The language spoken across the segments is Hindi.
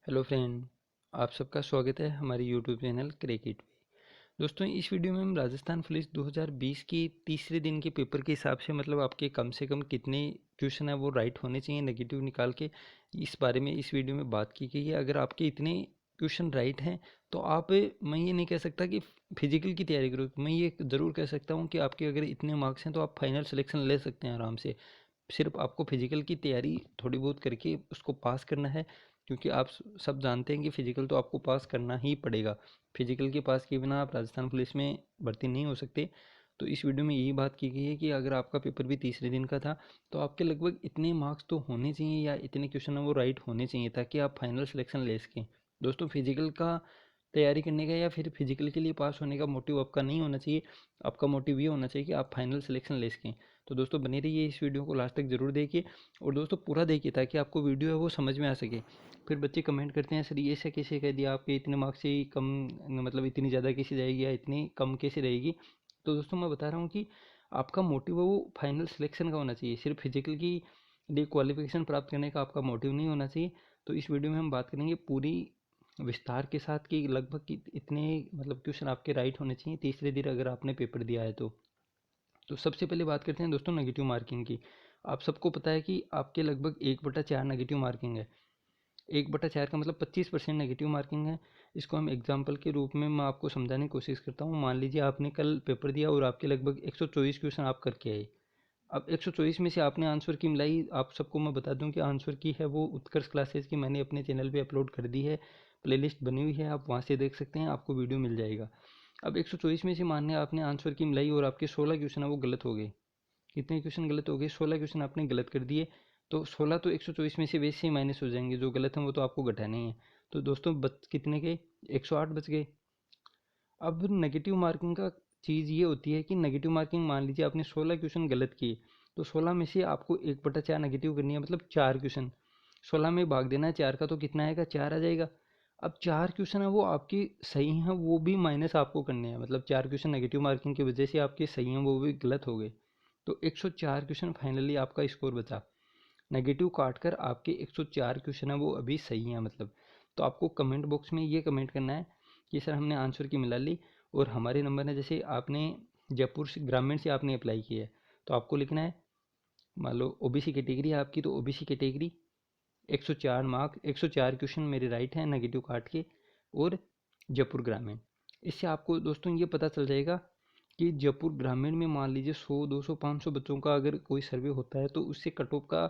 हेलो फ्रेंड, आप सबका स्वागत है हमारे यूट्यूब चैनल क्रिकेट पे। दोस्तों, इस वीडियो में हम राजस्थान पुलिस 2020 की तीसरे दिन के पेपर के हिसाब से आपके कम से कम कितने क्वेश्चन है वो राइट होने चाहिए नेगेटिव निकाल के, इस बारे में इस वीडियो में बात की गई है। अगर आपके इतने क्वेश्चन राइट हैं तो आप, मैं ये नहीं कह सकता कि फिजिकल की तैयारी करो, मैं ये ज़रूर कह सकता हूँ कि आपके अगर इतने मार्क्स हैं तो आप फाइनल सिलेक्शन ले सकते हैं आराम से। सिर्फ आपको फिजिकल की तैयारी थोड़ी बहुत करके उसको पास करना है, क्योंकि आप सब जानते हैं कि फिजिकल तो आपको पास करना ही पड़ेगा। फिजिकल के पास किए बिना आप राजस्थान पुलिस में भर्ती नहीं हो सकते। तो इस वीडियो में यही बात की गई है कि अगर आपका पेपर भी तीसरे दिन का था तो आपके लगभग इतने मार्क्स तो होने चाहिए या इतने क्वेश्चन है वो राइट होने चाहिए ताकि आप फाइनल सिलेक्शन ले सकें। दोस्तों, फिजिकल का तैयारी करने का या फिर फिजिकल के लिए पास होने का मोटिव आपका नहीं होना चाहिए। आपका मोटिव ये होना चाहिए कि आप फाइनल सिलेक्शन ले सकें। तो दोस्तों, बने रहिए, इस वीडियो को लास्ट तक ज़रूर देखिए और दोस्तों पूरा देखिए ताकि आपको वीडियो है वो समझ में आ सके। फिर बच्चे कमेंट करते हैं, सर ये से कैसे कह दिया आपके इतने मार्क्स से ही कम, इतनी ज़्यादा कैसे जाएगी या इतनी कम कैसे रहेगी। तो दोस्तों, मैं बता रहा हूँ कि आपका मोटिव है वो फाइनल सिलेक्शन का होना चाहिए, सिर्फ फिजिकल की लिए क्वालिफिकेशन प्राप्त करने का आपका मोटिव नहीं होना चाहिए। तो इस वीडियो में हम बात करेंगे पूरी विस्तार के साथ कि लगभग इतने क्वेश्चन आपके राइट होने चाहिए तीसरे दिन अगर आपने पेपर दिया है तो सबसे पहले बात करते हैं दोस्तों नेगेटिव मार्किंग की। आप सबको पता है कि आपके लगभग 1/4 नेगेटिव मार्किंग है। 1/4 का मतलब 25% नेगेटिव मार्किंग है। इसको हम एग्जाम्पल के रूप में मैं आपको समझाने की कोशिश करता हूँ। मान लीजिए आपने कल पेपर दिया और आपके लगभग 124 क्वेश्चन आप करके आए। अब 124 में से आपने आंसर की मिलाई, आप सबको मैं बता दूं कि आंसर की है वो उत्कर्ष क्लासेस की मैंने अपने चैनल पे अपलोड कर दी है। प्लेलिस्ट बनी हुई है, आप वहाँ से देख सकते हैं, आपको वीडियो मिल जाएगा। अब 124 में से मानने आपने आंसर की मिलाई और आपके 16 क्वेश्चन है वो गलत हो गए। कितने क्वेश्चन गलत हो गए? 16 क्वेश्चन आपने गलत कर दिए। तो 16 तो 124 में से वैसे ही माइनस हो जाएंगे, जो गलत हैं वो तो आपको घटाने ही है। तो दोस्तों बच कितने के? 108 बच गए। अब नेगेटिव मार्किंग का चीज़ ये होती है कि नेगेटिव मार्किंग, मान लीजिए आपने 16 क्वेश्चन गलत किए तो 16 में से आपको 1/4 नेगेटिव करनी है, मतलब 4 क्वेश्चन 16 में भाग देना है 4 का, तो कितना आएगा? 4 आ जाएगा। अब 4 क्वेश्चन है वो आपकी सही हैं, वो भी माइनस आपको करने हैं, मतलब 4 क्वेश्चन नेगेटिव मार्किंग की वजह से आपके सही हैं वो भी गलत हो गए। तो 104 क्वेश्चन फाइनली आपका स्कोर बचा। नेगेटिव काट कर आपके 104 क्वेश्चन है वो अभी सही हैं तो आपको कमेंट बॉक्स में ये कमेंट करना है कि सर हमने आंसर की मिला ली और हमारे नंबर है, जैसे आपने जयपुर से ग्रामीण से आपने अप्लाई किया है तो आपको लिखना है, मान लो ओबीसी कैटेगरी है आपकी, तो ओबीसी कैटेगरी 104 मार्क, 104 क्वेश्चन मेरे राइट हैं नेगेटिव काट के, और जयपुर ग्रामीण। इससे आपको दोस्तों ये पता चल जाएगा कि जयपुर ग्रामीण में मान लीजिए 100 200 500 बच्चों का अगर कोई सर्वे होता है तो उससे कट ऑफ का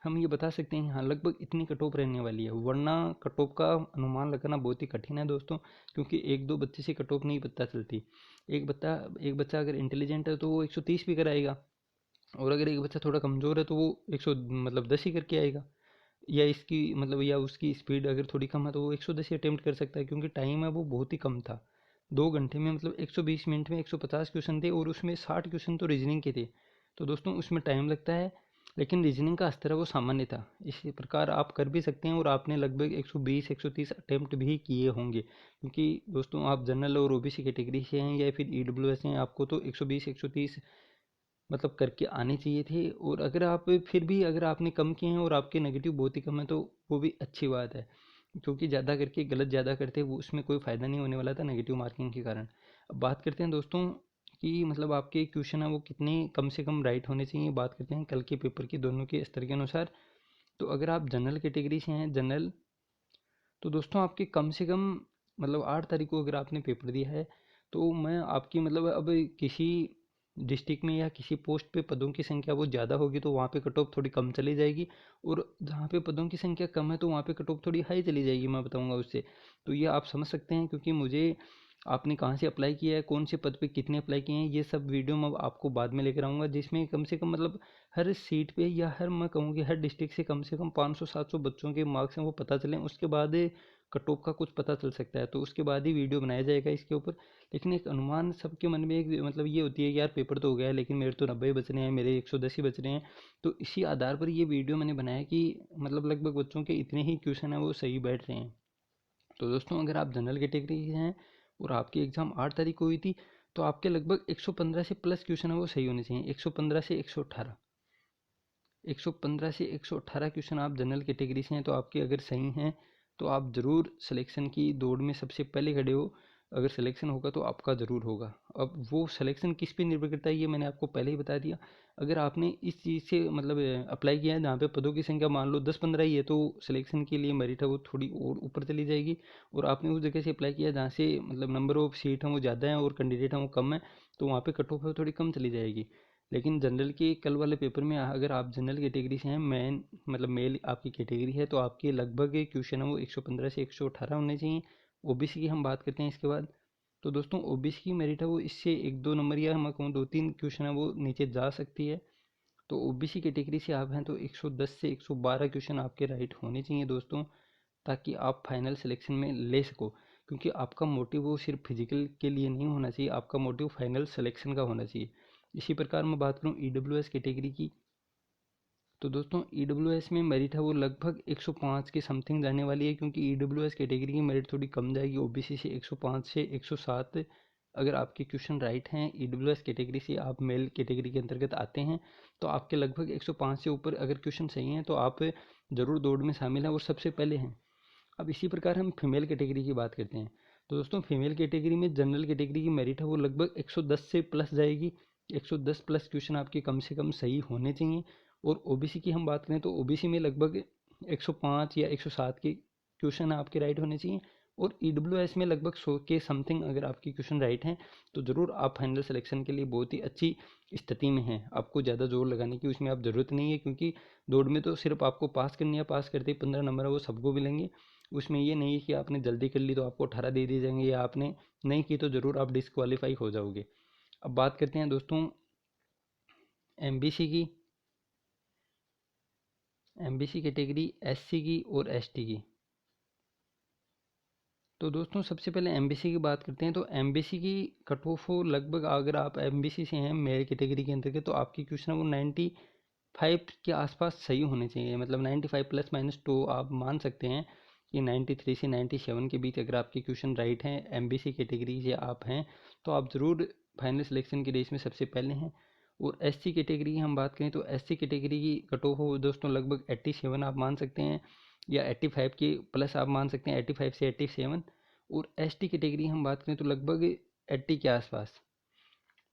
हम ये बता सकते हैं, हाँ लगभग इतनी कट ऑफ रहने वाली है। वरना कट ऑफ का अनुमान लगाना बहुत ही कठिन है दोस्तों, क्योंकि एक दो बच्चे से कट ऑफ नहीं पता चलती। एक बच्चा अगर इंटेलिजेंट है तो वो 130 भी कराएगा, और अगर एक बच्चा थोड़ा कमज़ोर है तो वो 100 10 ही करके आएगा। या इसकी या उसकी स्पीड अगर थोड़ी कम है तो वो 110 ही अटेम्प्ट कर सकता है, क्योंकि टाइम है वो बहुत ही कम था। 2 घंटे में 120 मिनट में 150 क्वेश्चन थे और उसमें 60 क्वेश्चन तो रीजनिंग के थे। तो दोस्तों उसमें टाइम लगता है, लेकिन रीजनिंग का स्तर है वो सामान्य था। इसी प्रकार आप कर भी सकते हैं और आपने लगभग 120 130 अटेम्प्ट भी किए होंगे, क्योंकि दोस्तों आप जनरल और ओबीसी कैटेगरी से हैं या फिर ईडब्ल्यूएस हैं, आपको तो 120 130 करके आने चाहिए थे। और अगर आप फिर भी अगर आपने कम किए हैं और आपके नेगेटिव बहुत ही कम है तो वो भी अच्छी बात है, क्योंकि ज़्यादा करके गलत ज़्यादा करते वो उसमें कोई फ़ायदा नहीं होने वाला था नेगेटिव मार्किंग के कारण। अब बात करते हैं दोस्तों कि आपके क्वेश्चन है वो कितने कम से कम राइट होने चाहिए। बात करते हैं कल के पेपर की दोनों के स्तर के अनुसार। तो अगर आप जनरल कैटेगरी से हैं, जनरल, तो दोस्तों आपके कम से कम 8 तारीख को अगर आपने पेपर दिया है तो मैं आपकी अब किसी डिस्ट्रिक्ट में या किसी पोस्ट पे पदों की संख्या वो ज़्यादा होगी तो वहाँ पे कट ऑफ थोड़ी कम चली जाएगी, और जहाँ पे पदों की संख्या कम है तो वहाँ पे कट ऑफ थोड़ी हाई चली जाएगी, मैं बताऊँगा उससे। तो ये आप समझ सकते हैं, क्योंकि मुझे आपने कहाँ से अप्लाई किया है, कौन से पद पे कितने अप्लाई किए हैं, ये सब वीडियो मैं आपको बाद में लेकर आऊँगा, जिसमें कम से कम हर सीट पे या हर मैं कहूँ कि हर डिस्ट्रिक्ट से कम 500 700 बच्चों के मार्क्स हैं वो पता चलें, उसके बाद कट ऑफ का कुछ पता चल सकता है, तो उसके बाद ही वीडियो बनाया जाएगा इसके ऊपर। लेकिन एक अनुमान सबके मन में एक ये होती है कि यार पेपर तो हो गया है लेकिन मेरे तो 90 बच रहे हैं, मेरे 110 ही बच रहे हैं। तो इसी आधार पर ये वीडियो मैंने बनाया कि लगभग बच्चों के इतने ही क्वेश्चन हैं वो सही बैठ रहे हैं। तो दोस्तों अगर आप जनरल कैटेगरी के हैं और आपकी एग्ज़ाम 8 तारीख को हुई थी तो आपके लगभग 115 से प्लस क्वेश्चन है वो सही होने चाहिए। 115 से 118, 115 से 118 क्वेश्चन आप जनरल कैटेगरी से हैं तो आपके अगर सही हैं तो आप ज़रूर सिलेक्शन की दौड़ में सबसे पहले खड़े हो। अगर सिलेक्शन होगा तो आपका ज़रूर होगा। अब वो सिलेक्शन किस पे निर्भर करता है ये मैंने आपको पहले ही बता दिया। अगर आपने इस चीज़ से मतलब अप्लाई किया है जहाँ पे पदों की संख्या मान लो 10-15 ही है, तो सिलेक्शन के लिए मेरिट है वो थोड़ी और ऊपर चली जाएगी। और आपने उस जगह से अप्लाई किया जहाँ से मतलब नंबर ऑफ सीट हैं वो ज़्यादा हैं और कैंडिडेट हैं वो कम है, तो वहाँ पे कट ऑफ है वो थोड़ी कम चली जाएगी। लेकिन जनरल के कल वाले पेपर में अगर आप जनरल कैटेगरी से हैं, मतलब मेल आपकी कैटेगरी है, तो आपके लगभग क्वेश्चन है वो 115 से 118 होने चाहिए। ओबीसी की हम बात करते हैं इसके बाद। तो दोस्तों ओबीसी की मेरिट है वो इससे 1-2 नंबर या मैं कहूँ 2-3 क्वेश्चन है वो नीचे जा सकती है। तो ओबीसी कैटेगरी से आप हैं तो 110 से 112 क्वेश्चन आपके राइट होने चाहिए दोस्तों, ताकि आप फाइनल सिलेक्शन में ले सको। क्योंकि आपका मोटिव वो सिर्फ फिजिकल के लिए नहीं होना चाहिए, आपका मोटिव फाइनल सिलेक्शन का होना चाहिए। इसी प्रकार मैं बात करूँ ईडब्ल्यूएस कैटेगरी की, तो दोस्तों ईडब्ल्यूएस में मेरिट है वो लगभग 105 के समथिंग जाने वाली है, क्योंकि ईडब्ल्यूएस कैटेगरी की मेरिट थोड़ी कम जाएगी ओबीसी से। 105 से 107 अगर आपके क्वेश्चन राइट हैं, ईडब्ल्यूएस कैटेगरी से आप मेल कैटेगरी के अंतर्गत आते हैं, तो आपके लगभग 105 से ऊपर अगर क्वेश्चन सही हैं तो आप ज़रूर दौड़ में शामिल हैं और सबसे पहले हैं। अब इसी प्रकार हम फीमेल कैटेगरी की बात करते हैं। तो दोस्तों फीमेल कैटेगरी में जनरल कैटेगरी की मेरिट है वो लगभग 110 से प्लस जाएगी। 110 प्लस क्वेश्चन आपके कम से कम सही होने चाहिए। और ओबीसी की हम बात करें तो ओबीसी में लगभग 105 या 107 के क्वेश्चन आपके राइट होने चाहिए। और ईडब्ल्यूएस में लगभग 100 के समथिंग अगर आपके क्वेश्चन राइट हैं, तो ज़रूर आप फाइनल सिलेक्शन के लिए बहुत ही अच्छी स्थिति में हैं। आपको ज़्यादा जोर लगाने की उसमें आप ज़रूरत नहीं है, क्योंकि दौड़ में तो सिर्फ आपको पास करनी है, पास करते ही 15 नंबर है वो सबको मिलेंगे। उसमें ये नहीं है कि आपने जल्दी कर ली तो आपको 18 दे दिए जाएंगे, या आपने नहीं की तो ज़रूर आप डिस्क्वालीफाई हो जाओगे। अब बात करते हैं दोस्तों एमबीसी की, एमबीसी कैटेगरी एससी की और एसटी की। तो दोस्तों सबसे पहले एमबीसी की बात करते हैं। तो एमबीसी की कट ऑफ लगभग अगर आप एमबीसी से हैं मेल कैटेगरी के अंतर्गत, तो आपकी क्वेश्चन वो 95 के आसपास सही होने चाहिए। मतलब 95 प्लस माइनस 2 आप मान सकते हैं कि 93 से 97 के बीच अगर आपके क्वेश्चन राइट हैं, एमबीसी कैटेगरी से आप हैं, तो आप ज़रूर फाइनल सिलेक्शन की रेस में सबसे पहले हैं। और एससी कैटेगरी की हम बात करें तो एससी कैटेगरी की कट ऑफ दोस्तों लगभग 87 आप मान सकते हैं, या 85 के प्लस आप मान सकते हैं, 85 से 87। और एसटी कैटेगरी हम बात करें तो लगभग 80 के आसपास,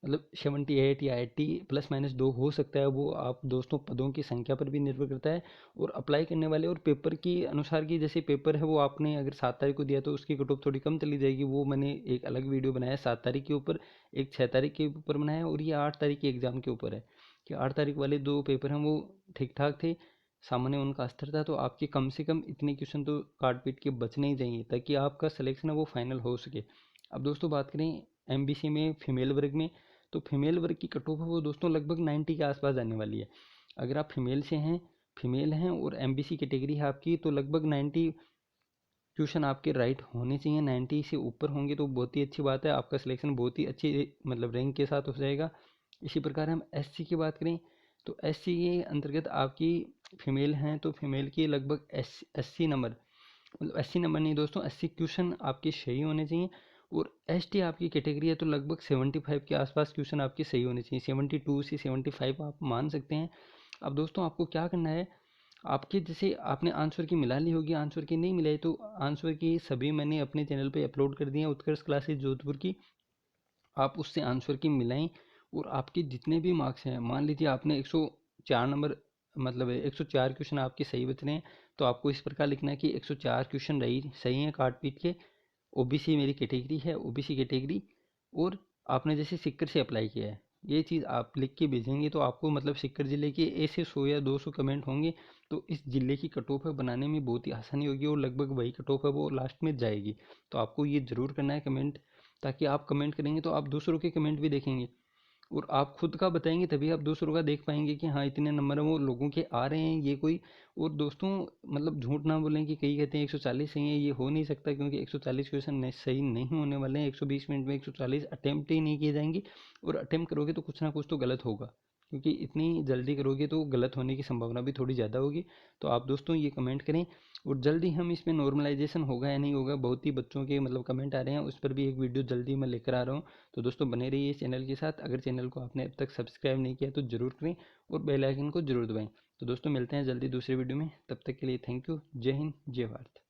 मतलब 78 या 80 प्लस माइनस 2 हो सकता है। वो आप दोस्तों पदों की संख्या पर भी निर्भर करता है और अप्लाई करने वाले और पेपर के अनुसार की। जैसे पेपर है वो आपने अगर 7 तारीख को दिया तो उसकी कट ऑफ थोड़ी कम चली जाएगी। वो मैंने एक अलग वीडियो बनाया 7 तारीख के ऊपर, एक 6 तारीख के ऊपर बनाया, और ये 8 तारीख के एग्ज़ाम के ऊपर है कि 8 तारीख वाले 2 पेपर हैं वो ठीक ठाक थे, सामान्य उनका स्तर था। तो आपके कम से कम इतने क्वेश्चन तो काट पीट के बचने ही चाहिए, ताकि आपका सिलेक्शन है वो फाइनल हो सके। अब दोस्तों बात करें एमबीसी में फीमेल वर्ग में, तो फीमेल वर्ग की कट ऑफ है वो दोस्तों लगभग 90 के आसपास आने वाली है। अगर आप फीमेल हैं और एमबीसी कैटेगरी है आपकी, तो लगभग 90 क्वेश्चन आपके राइट होने चाहिए। 90 से ऊपर होंगे तो बहुत ही अच्छी बात है, आपका सिलेक्शन बहुत ही अच्छी मतलब रैंक के साथ हो जाएगा। इसी प्रकार हम एससी की बात करें तो एससी के अंतर्गत आपकी फीमेल हैं, तो फीमेल की लगभग 80 नंबर, मतलब 80 नंबर नहीं दोस्तों, 80 क्वेश्चन आपके सही होने चाहिए। और एसटी आपकी कैटेगरी है तो लगभग 75 के आसपास क्वेश्चन आपके सही होने चाहिए। 72 से 75 आप मान सकते हैं। अब दोस्तों आपको क्या करना है, आपके जैसे आपने आंसर की मिला ली होगी, आंसर की नहीं मिलाई तो आंसर की सभी मैंने अपने चैनल पे अपलोड कर दिए हैं, उत्कर्ष क्लासेज जोधपुर की। आप उससे आंसर की मिलाएं, और आपके जितने भी मार्क्स हैं, मान लीजिए आपने 104 नंबर, मतलब 104 क्वेश्चन आपके सही बच रहे हैं, तो आपको इस प्रकार लिखना है कि 104 क्वेश्चन रही सही हैं काट पीट के। ओबीसी मेरी कैटेगरी है, ओबीसी कैटेगरी, और आपने जैसे सिक्कर से अप्लाई किया है, ये चीज़ आप लिख के भेजेंगे तो आपको मतलब सिक्कर ज़िले के ऐसे 100 या 200 कमेंट होंगे, तो इस ज़िले की कट ऑफ बनाने में बहुत ही आसानी होगी, और लगभग वही कट ऑफ है वो लास्ट में जाएगी। तो आपको ये ज़रूर करना है कमेंट, ताकि आप कमेंट करेंगे तो आप दूसरों के कमेंट भी देखेंगे, और आप खुद का बताएंगे तभी आप दूसरों का देख पाएंगे कि हाँ इतने नंबर हैं वो लोगों के आ रहे हैं ये कोई। और दोस्तों मतलब झूठ ना बोलें कि कई कहते हैं 140 सही है, ये हो नहीं सकता, क्योंकि 140 क्वेश्चन सही नहीं होने वाले हैं। 120 मिनट में 140 अटेम्प्ट ही नहीं किए जाएंगे, और अटेम्प्ट करोगे तो कुछ ना कुछ तो गलत होगा, क्योंकि इतनी जल्दी करोगे तो गलत होने की संभावना भी थोड़ी ज़्यादा होगी। तो आप दोस्तों ये कमेंट करें, और जल्दी हम इसमें नॉर्मलाइजेशन होगा या नहीं होगा, बहुत ही बच्चों के मतलब कमेंट आ रहे हैं, उस पर भी एक वीडियो जल्दी मैं लेकर आ रहा हूँ। तो दोस्तों बने रहिए इस चैनल के साथ। अगर चैनल को आपने अब तक सब्सक्राइब नहीं किया तो ज़रूर करें, और बेल आइकन को जरूर दबाएं। तो दोस्तों मिलते हैं जल्दी दूसरे वीडियो में, तब तक के लिए थैंक यू। जय हिंद, जय भारत।